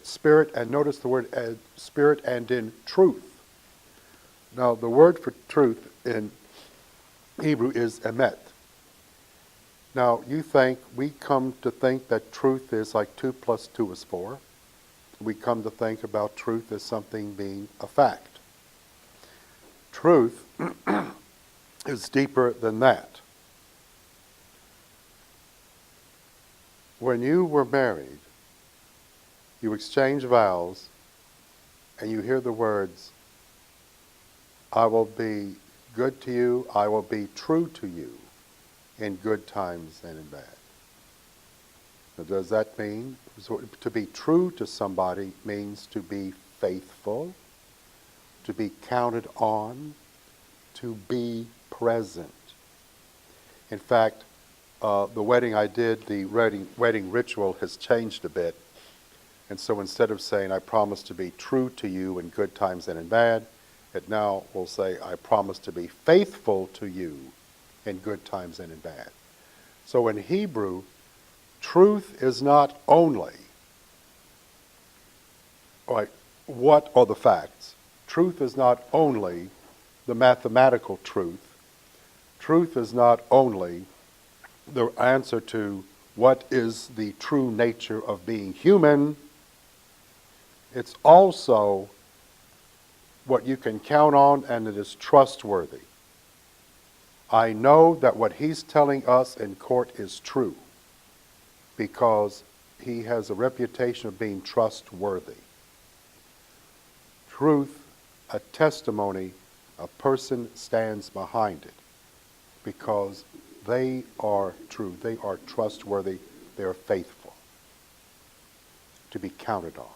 spirit, and notice the word spirit, and in truth. Now, the word for truth in Hebrew is emet. Now, we come to think that truth is like 2 plus 2 is 4. We come to think about truth as something being a fact. Truth is deeper than that. When you were married, you exchange vows, and you hear the words, I will be good to you, I will be true to you in good times and in bad. Now, does that mean, to be true to somebody means to be faithful, to be counted on, to be present. In fact, the wedding I did, the wedding ritual has changed a bit. And so instead of saying, I promise to be true to you in good times and in bad, it now will say, I promise to be faithful to you in good times and in bad. So in Hebrew, truth is not only what are the facts. Truth is not only the mathematical truth. Truth is not only the answer to what is the true nature of being human. It's also what you can count on, and it is trustworthy. I know that what he's telling us in court is true because he has a reputation of being trustworthy. Truth, a testimony, a person stands behind it because they are true, they are trustworthy, they are faithful, to be counted on.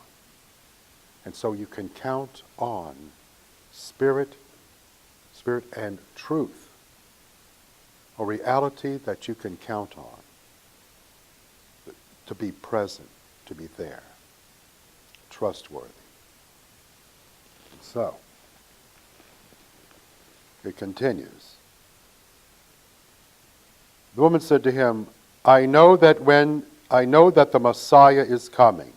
And so you can count on spirit and truth, a reality that you can count on, to be present, to be there, trustworthy. So, it continues. The woman said to him, I know that the Messiah is coming,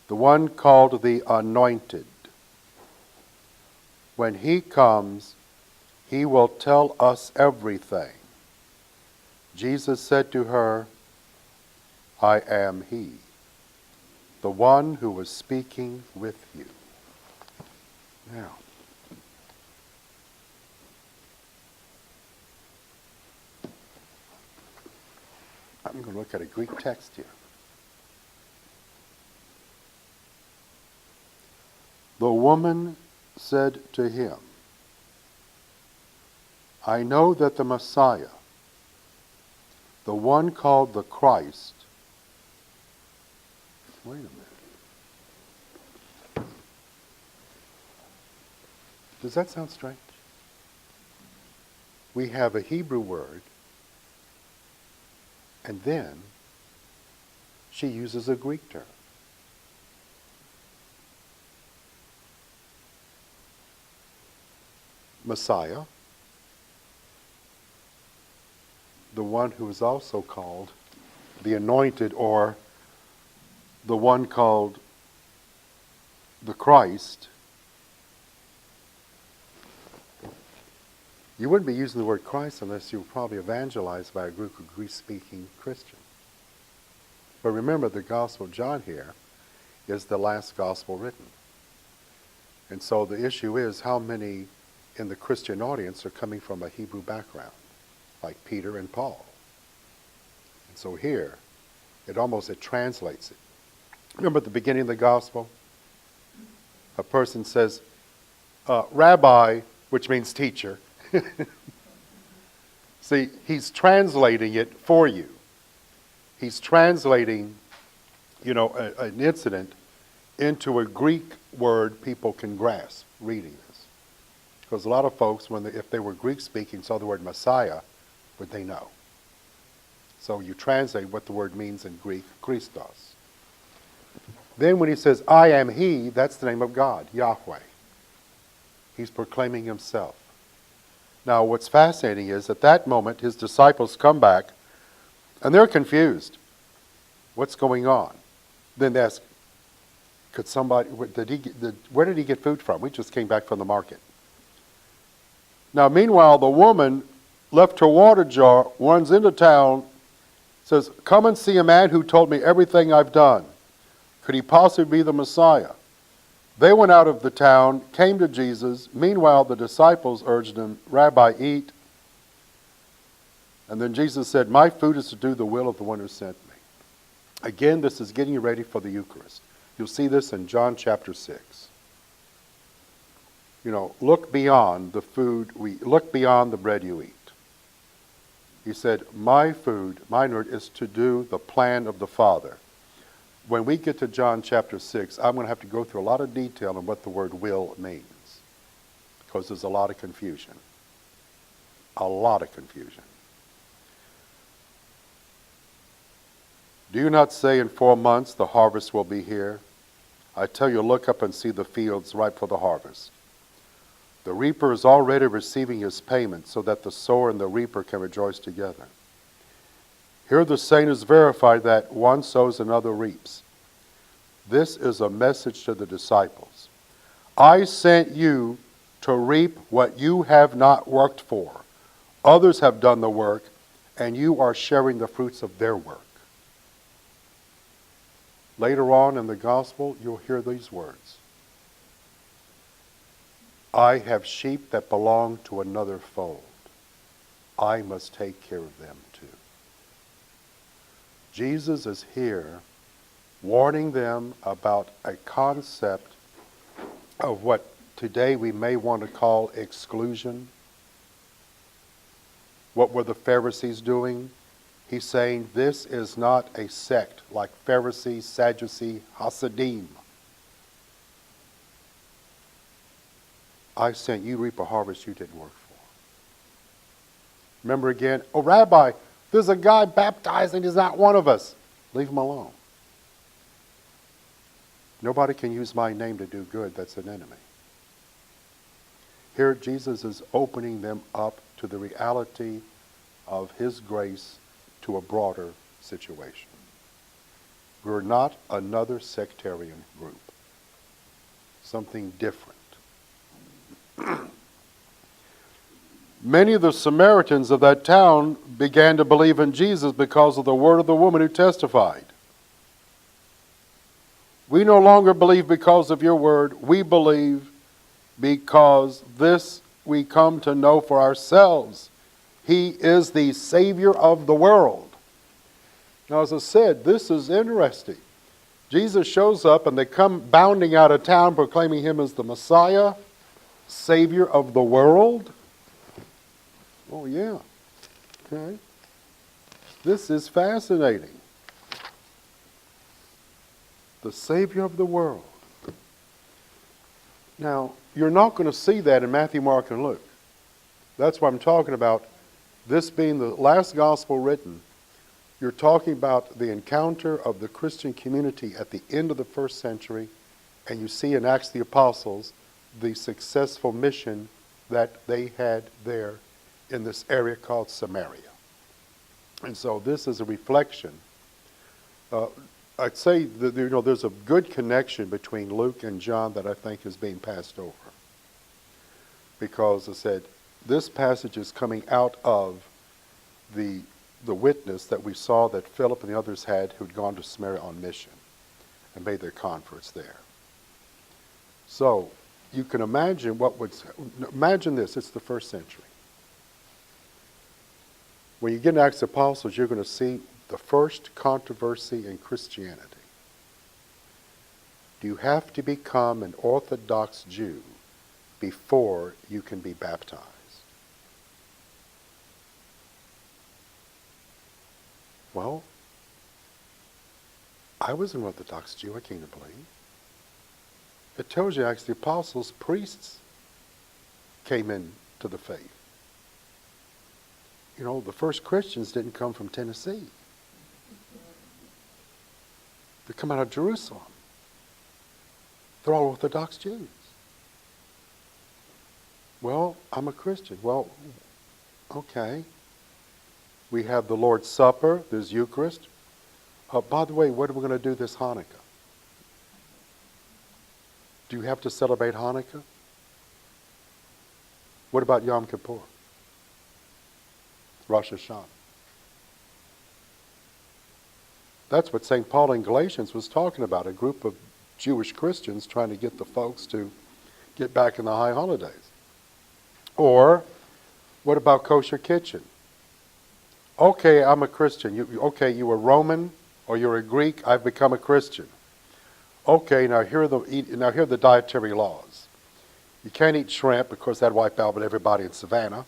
the one called the Anointed. When he comes, he will tell us everything. Jesus said to her, I am he, the one who was speaking with you. Now, I'm going to look at a Greek text here. The woman said to him, I know that the Messiah, the one called the Christ, wait a minute. Does that sound strange? We have a Hebrew word, and then she uses a Greek term. Messiah, the one who is also called the Anointed, or the one called the Christ. You wouldn't be using the word Christ unless you were probably evangelized by a group of Greek-speaking Christians. But remember, the Gospel of John here is the last gospel written. And so the issue is how many in the Christian audience are coming from a Hebrew background, like Peter and Paul. And so here, it translates it. Remember at the beginning of the gospel? A person says, Rabbi, which means teacher. See, he's translating it for you. He's translating, an incident into a Greek word people can grasp reading this. Because a lot of folks, if they were Greek-speaking, saw the word Messiah, would they know? So you translate what the word means in Greek, Christos. Then when he says, I am he, that's the name of God, Yahweh. He's proclaiming himself. Now, what's fascinating is at that moment, his disciples come back, and they're confused. What's going on? Then they ask, Could somebody, where did he get food from? We just came back from the market. Now, meanwhile, the woman left her water jar, runs into town, says, come and see a man who told me everything I've done. Could he possibly be the Messiah? They went out of the town, came to Jesus. Meanwhile, the disciples urged him, Rabbi, eat. And then Jesus said, my food is to do the will of the one who sent me. Again, this is getting you ready for the Eucharist. You'll see this in John chapter 6. You know, look beyond the food look beyond the bread you eat. He said, my food, my word, is to do the plan of the Father. When we get to John chapter 6, I'm going to have to go through a lot of detail on what the word will means. Because there's a lot of confusion. A lot of confusion. Do you not say in 4 months the harvest will be here? I tell you, look up and see the fields ripe for the harvest. The reaper is already receiving his payment so that the sower and the reaper can rejoice together. Here the saying is verified that one sows, another reaps. This is a message to the disciples. I sent you to reap what you have not worked for. Others have done the work, and you are sharing the fruits of their work. Later on in the gospel, you'll hear these words. I have sheep that belong to another fold. I must take care of them too. Jesus is here warning them about a concept of what today we may want to call exclusion. What were the Pharisees doing? He's saying this is not a sect like Pharisees, Sadducees, Hasidim. I sent you reap a harvest you didn't work for. Remember again, oh Rabbi, there's a guy baptizing, he's not one of us. Leave him alone. Nobody can use my name to do good, that's an enemy. Here Jesus is opening them up to the reality of his grace to a broader situation. We're not another sectarian group. Something different. Many of the Samaritans of that town began to believe in Jesus because of the word of the woman who testified. We no longer believe because of your word. We believe because this we come to know for ourselves. He is the Savior of the world. Now, as I said, this is interesting. Jesus shows up and they come bounding out of town proclaiming him as the Messiah, Savior of the world. Oh, yeah. Okay. This is fascinating. The Savior of the world. Now, you're not going to see that in Matthew, Mark, and Luke. That's what I'm talking about. This being the last gospel written, you're talking about the encounter of the Christian community at the end of the first century, and you see in Acts of the Apostles the successful mission that they had there in this area called Samaria. And so this is a reflection. I'd say that there's a good connection between Luke and John that I think is being passed over. Because I said, this passage is coming out of the witness that we saw that Philip and the others had who'd gone to Samaria on mission and made their converts there. So you can imagine imagine this, it's the first century. When you get in Acts of the Apostles, you're going to see the first controversy in Christianity. Do you have to become an Orthodox Jew before you can be baptized? Well, I was an Orthodox Jew, I came to believe. It tells you, Acts of the Apostles, priests came into the faith. You know, the first Christians didn't come from Tennessee. They come out of Jerusalem. They're all Orthodox Jews. Well, I'm a Christian. Well, okay. We have the Lord's Supper, there's Eucharist. By the way, what are we going to do this Hanukkah? Do you have to celebrate Hanukkah? What about Yom Kippur? Rosh Hashanah? That's what St. Paul in Galatians was talking about, a group of Jewish Christians trying to get the folks to get back in the high holidays. Or, what about kosher kitchen? Okay, I'm a Christian. You were Roman or you're a Greek, I've become a Christian. Okay, now here are the dietary laws. You can't eat shrimp because that'd wipe out everybody in Savannah.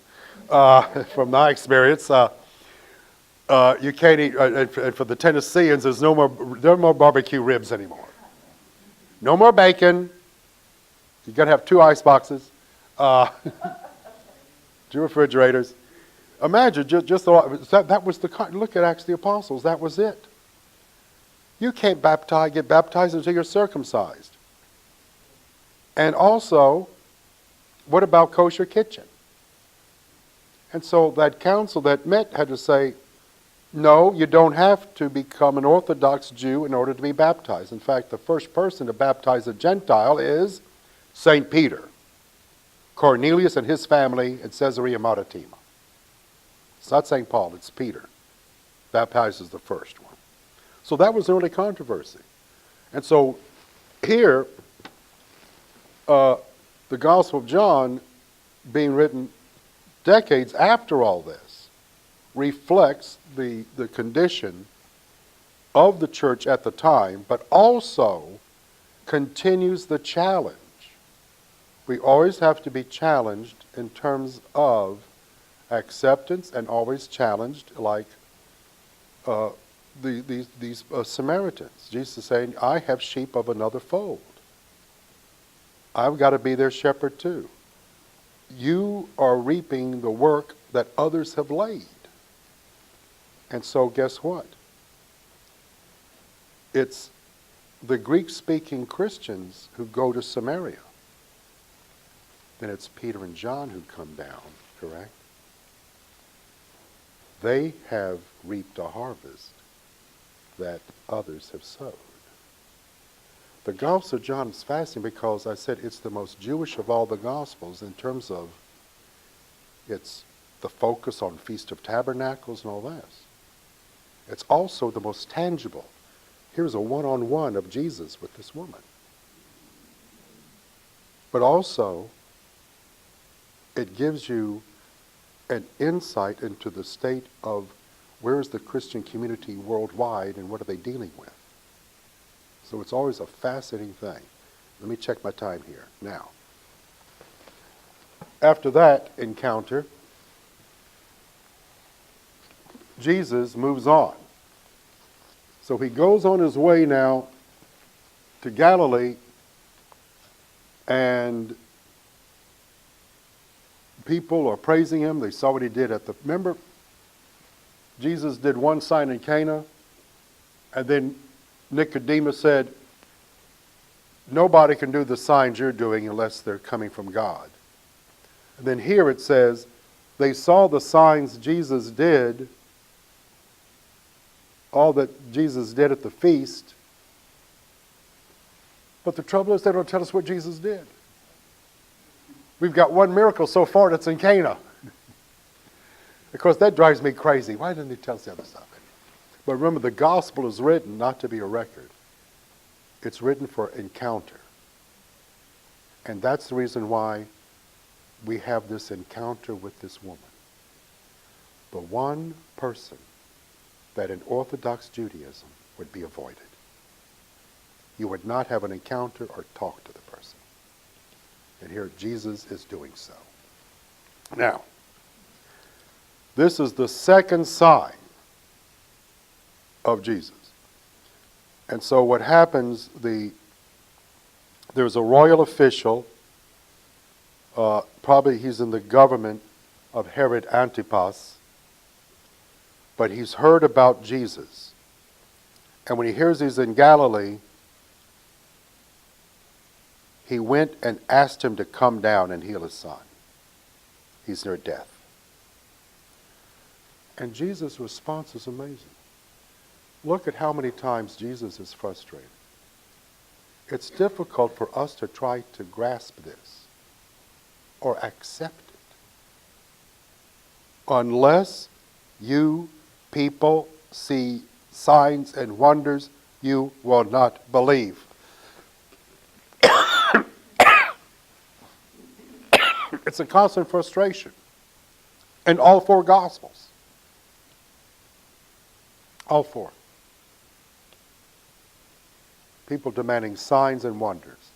From my experience, you can't eat, and for the Tennesseans, there are more barbecue ribs anymore. No more bacon. You got to have 2 ice boxes, 2 refrigerators. Imagine that was look at Acts of the Apostles. That was it. You can't get baptized until you're circumcised. And also, what about kosher kitchen? And so that council that met had to say, no, you don't have to become an Orthodox Jew in order to be baptized. In fact, the first person to baptize a Gentile is St. Peter. Cornelius and his family in Caesarea Maritima. It's not St. Paul, it's Peter. Baptizes the first one. So that was the early controversy. And so here, the Gospel of John, being written decades after all this, reflects the condition of the church at the time, but also continues the challenge. We always have to be challenged in terms of acceptance, and always challenged like these Samaritans. Jesus is saying, I have sheep of another fold. I've got to be their shepherd too. You are reaping the work that others have laid. And so guess what? It's the Greek-speaking Christians who go to Samaria. Then it's Peter and John who come down, correct? They have reaped a harvest that others have sowed. The Gospel of John is fascinating because I said it's the most Jewish of all the Gospels in terms of its the focus on Feast of Tabernacles and all that. It's also the most tangible. Here's a one-on-one of Jesus with this woman. But also, it gives you an insight into the state of where is the Christian community worldwide and what are they dealing with. So it's always a fascinating thing. Let me check my time here. Now, after that encounter, Jesus moves on. So he goes on his way now to Galilee, and people are praising him. They saw what he did remember, Jesus did one sign in Cana, and then Nicodemus said, nobody can do the signs you're doing unless they're coming from God. And then here it says, they saw the signs Jesus did, all that Jesus did at the feast, but the trouble is they don't tell us what Jesus did. We've got one miracle so far that's in Cana. Of course, that drives me crazy. Why didn't he tell us the other stuff? But remember, the gospel is written not to be a record. It's written for encounter. And that's the reason why we have this encounter with this woman. The one person that in Orthodox Judaism would be avoided. You would not have an encounter or talk to the person. And here Jesus is doing so. Now, this is the second sign of Jesus. And so what happens, there's a royal official, probably he's in the government of Herod Antipas, but he's heard about Jesus. And when he hears he's in Galilee, he went and asked him to come down and heal his son. He's near death. And Jesus' response is amazing. Look at how many times Jesus is frustrated. It's difficult for us to try to grasp this or accept it unless you people see signs and wonders. You will not believe. It's a constant frustration in all four Gospels. All four. People demanding signs and wonders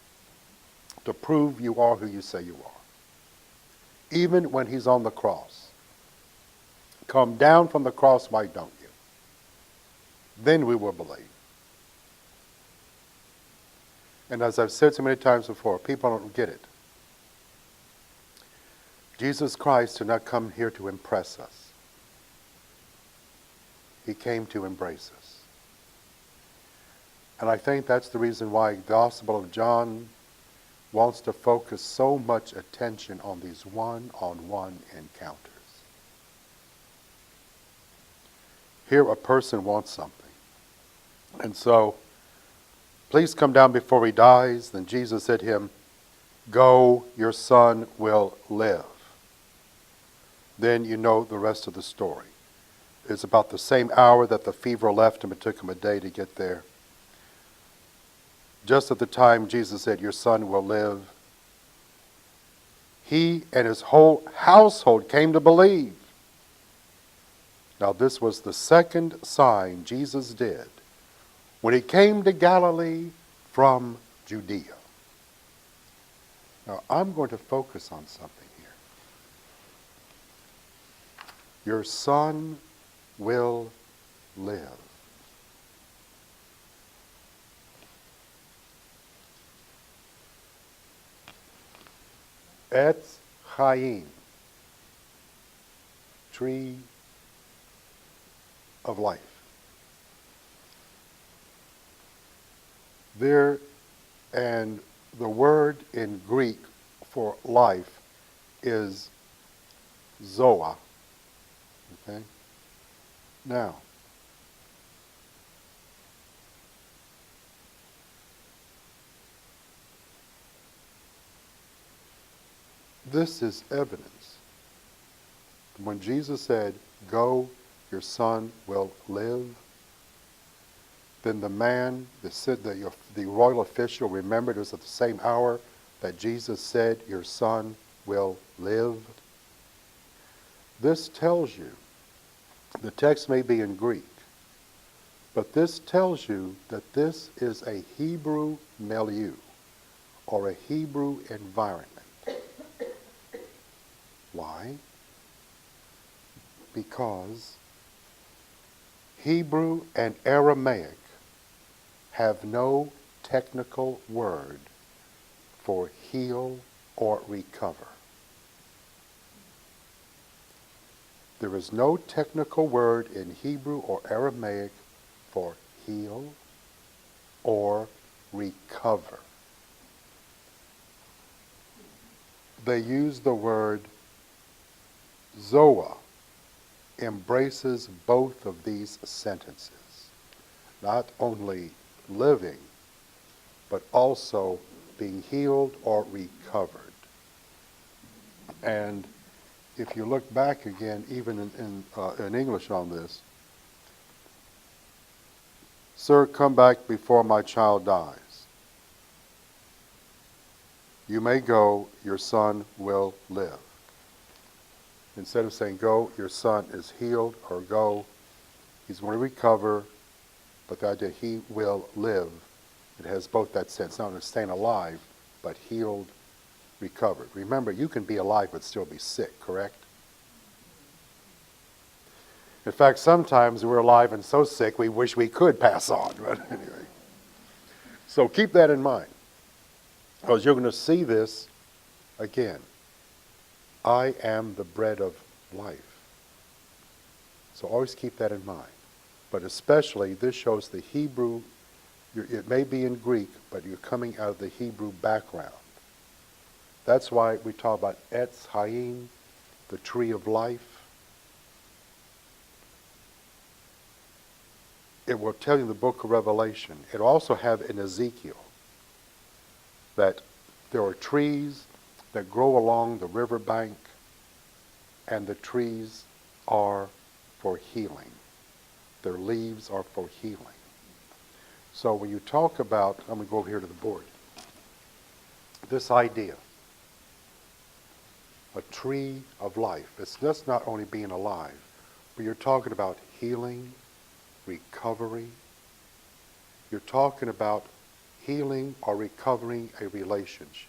to prove you are who you say you are. Even when he's on the cross. Come down from the cross, why don't you? Then we will believe. And as I've said so many times before, people don't get it. Jesus Christ did not come here to impress us. He came to embrace us. And I think that's the reason why the Gospel of John wants to focus so much attention on these one-on-one encounters. Here a person wants something. And so, please come down before he dies. Then Jesus said to him, go, your son will live. Then you know the rest of the story. It's about the same hour that the fever left him. It took him a day to get there. Just at the time Jesus said, your son will live, he and his whole household came to believe. Now this was the second sign Jesus did when he came to Galilee from Judea. Now I'm going to focus on something here. Your son will live. Etz Chaim, tree of life. There, and the word in Greek for life is zoa. Okay? Now, this is evidence. When Jesus said, go, your son will live, then the man, the royal official remembered it was at the same hour that Jesus said, your son will live. This tells you, the text may be in Greek, but this tells you that this is a Hebrew milieu, or a Hebrew environment. Why? Because Hebrew and Aramaic have no technical word for heal or recover. There is no technical word in Hebrew or Aramaic for heal or recover. They use the word Zoa, embraces both of these sentences. Not only living, but also being healed or recovered. And if you look back again, even in English on this, sir, come back before my child dies. You may go, your son will live. Instead of saying, go, your son is healed, or go, he's going to recover, but the idea, he will live, it has both that sense, not only staying alive, but healed, recovered. Remember, you can be alive but still be sick, correct? In fact, sometimes we're alive and so sick we wish we could pass on. But anyway, so keep that in mind, because you're going to see this again. I am the bread of life. So always keep that in mind. But especially, this shows the Hebrew, it may be in Greek, but you're coming out of the Hebrew background. That's why we talk about Etz Chaim, the tree of life. It will tell you in the book of Revelation. It'll also have in Ezekiel. that there are trees that grow along the riverbank, and the trees are for healing. Their leaves are for healing. So when you talk about, I'm going to go over here to the board, this idea, a tree of life, it's just not only being alive, but you're talking about healing, recovery. You're talking about healing or recovering a relationship.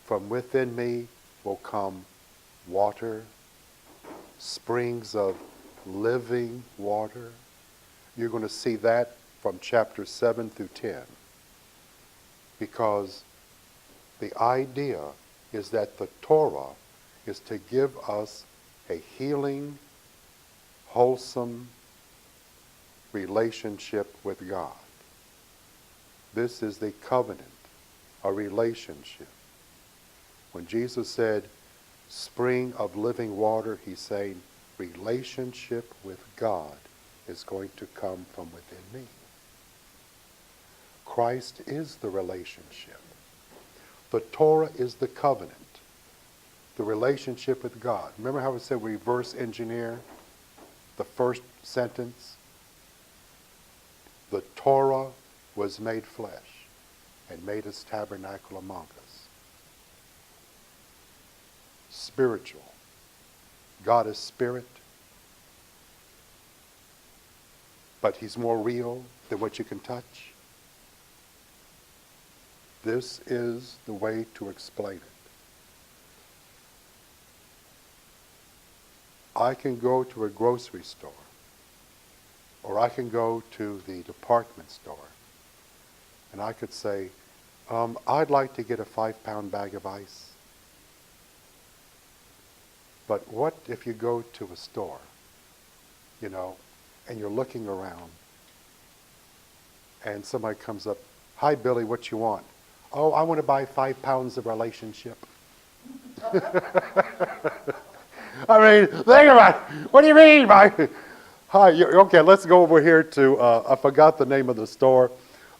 From within me will come water, springs of living water. You're going to see that from chapter 7 through 10. Because the idea is that the Torah is to give us a healing, wholesome relationship with God. This is the covenant, a relationship. When Jesus said, spring of living water, he's saying, relationship with God is going to come from within me. Christ is the relationship. The Torah is the covenant, the relationship with God. Remember how we said reverse engineer the first sentence? The Torah was made flesh and made his tabernacle among us. Spiritual. God is spirit, but he's more real than what you can touch. This is the way to explain it. I can go to a grocery store, or I can go to the department store, and I could say, I'd like to get a 5-pound bag of ice. But what if you go to a store, and you're looking around, and somebody comes up, hi Billy, what you want? Oh, I want to buy 5 pounds of relationship. I mean, think about it. What do you mean by, hi, okay, let's go over here to, I forgot the name of the store.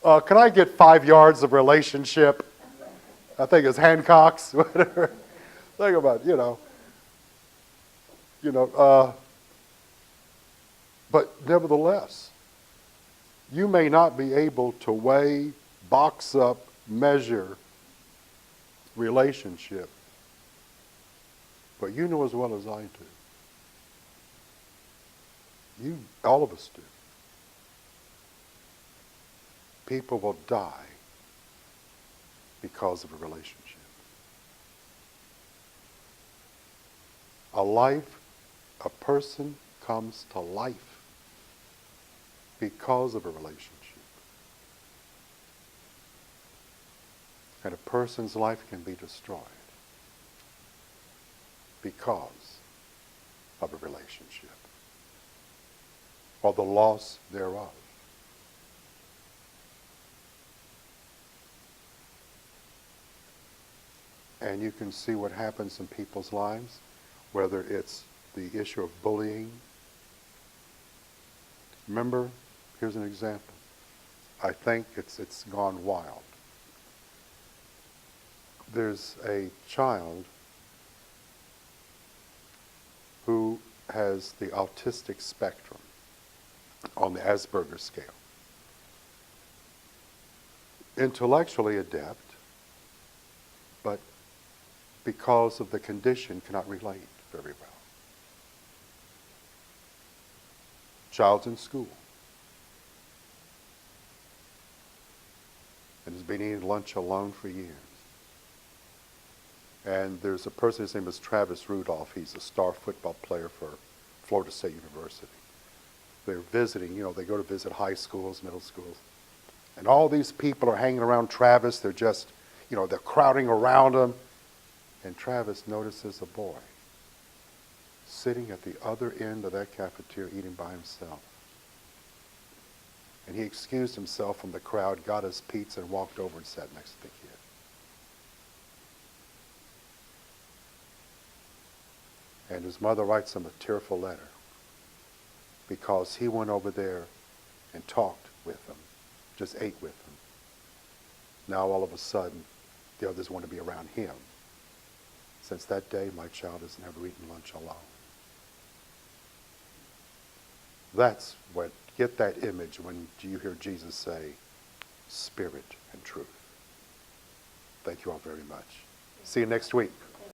Can I get 5 yards of relationship? I think it's Hancock's, whatever. Think about it, but nevertheless, you may not be able to weigh, box up, measure relationship, but you know as well as I do. All of us do. People will die because of a relationship. A person comes to life because of a relationship. And a person's life can be destroyed because of a relationship, or the loss thereof. And you can see what happens in people's lives, whether it's the issue of bullying. Remember, here's an example. I think it's gone wild. There's a child who has the autistic spectrum on the Asperger scale. Intellectually adept, but because of the condition cannot relate very well. Child's in school and has been eating lunch alone for years. And there's a person, his name is Travis Rudolph. He's a star football player for Florida State University. They're visiting, they go to visit high schools, middle schools. And all these people are hanging around Travis. They're just, they're crowding around him. And Travis notices a boy sitting at the other end of that cafeteria eating by himself. And he excused himself from the crowd, got his pizza, and walked over and sat next to the kid. And his mother writes him a tearful letter because he went over there and talked with them, just ate with them. Now all of a sudden, the others want to be around him. Since that day, my child has never eaten lunch alone. That's what, get that image when you hear Jesus say, Spirit and truth. Thank you all very much. See you next week.